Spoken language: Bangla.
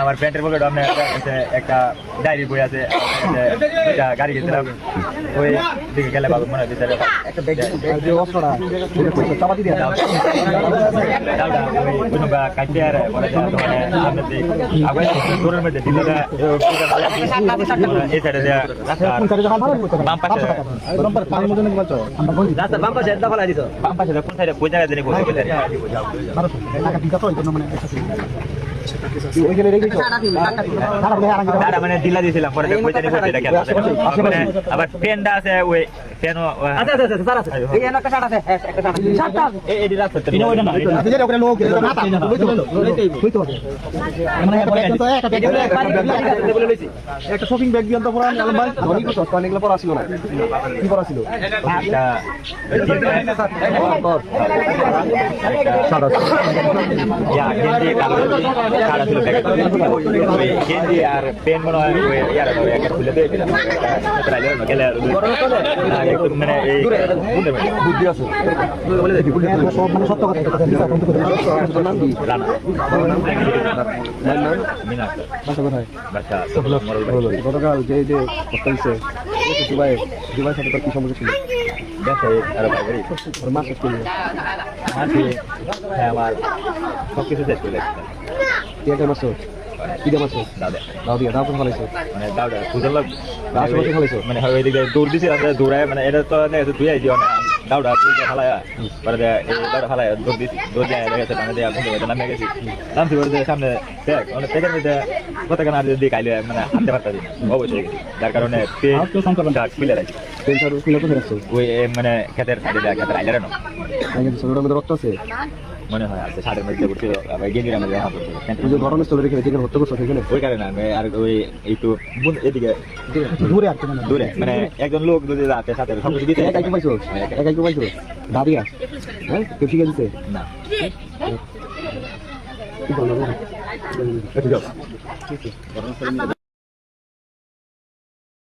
আমার প্যান্টের পকেট আপনার একটা ডায়েরি বই আছে, গাড়ি গেছিলাম ওই দিকে গেলে বাবু মনে হয় ভিতরে কাটতে আর আপনার মধ্যে দিল এই সাইডে বাম পাশে বাম পাশে কোন সাইডে কোন জায়গায় জানি বসে গেছে মানে দিলা দিয়েছিলাম পরে আবার পেনটা আছে ওই পেনও একটা শপিং ব্যাগ দিয়ে অনেকগুলো পড়া ছিল না কি পড়া ছিল আর পেন মনে হয় খুলে মানে বুদ্ধি আছে সত্য কথা গতকাল যে যে দুবাই সাথে কি সমস্যা ছিল মাছ হ্যাঁ আমার সবকিছু শেষ করে মাছ কি মাছ দাও দিয়া দাও ফলাইছো মানে দাওটা খুঁজল ফলাইছো মানে ওইদিকে দৌড় দিছি আমরা দৌড়ায় মানে এটা তো ধুই আইছি দাওটা ফালায়া পরে দাওটা ফালায় দৌড় দিছি দৌড় দিয়ে গেছে টানে দিয়ে নামে গেছি নামছি পরে সামনে ব্যাগ মানে ব্যাগের মধ্যে কতখান আর যদি খাইলে মানে আনতে পারতাম অবশ্যই যার কারণে খুলে রাখছি ওই মানে ক্ষেতের আইলার রক্ত আছে মনে হয় আছে সাড়ে মধ্যে করতে গেঞ্জির আমাদের ঘটনা স্থলে রেখে যেখানে হত্যা করছো সেখানে ওই কারণে আমি আর ওই একটু এদিকে দূরে আর দূরে মানে একজন লোক যদি রাতে সাথে সবকিছু দিতে একাই পাইছো দাঁড়িয়ে হ্যাঁ কেউ শিখে দিতে না কি বলবো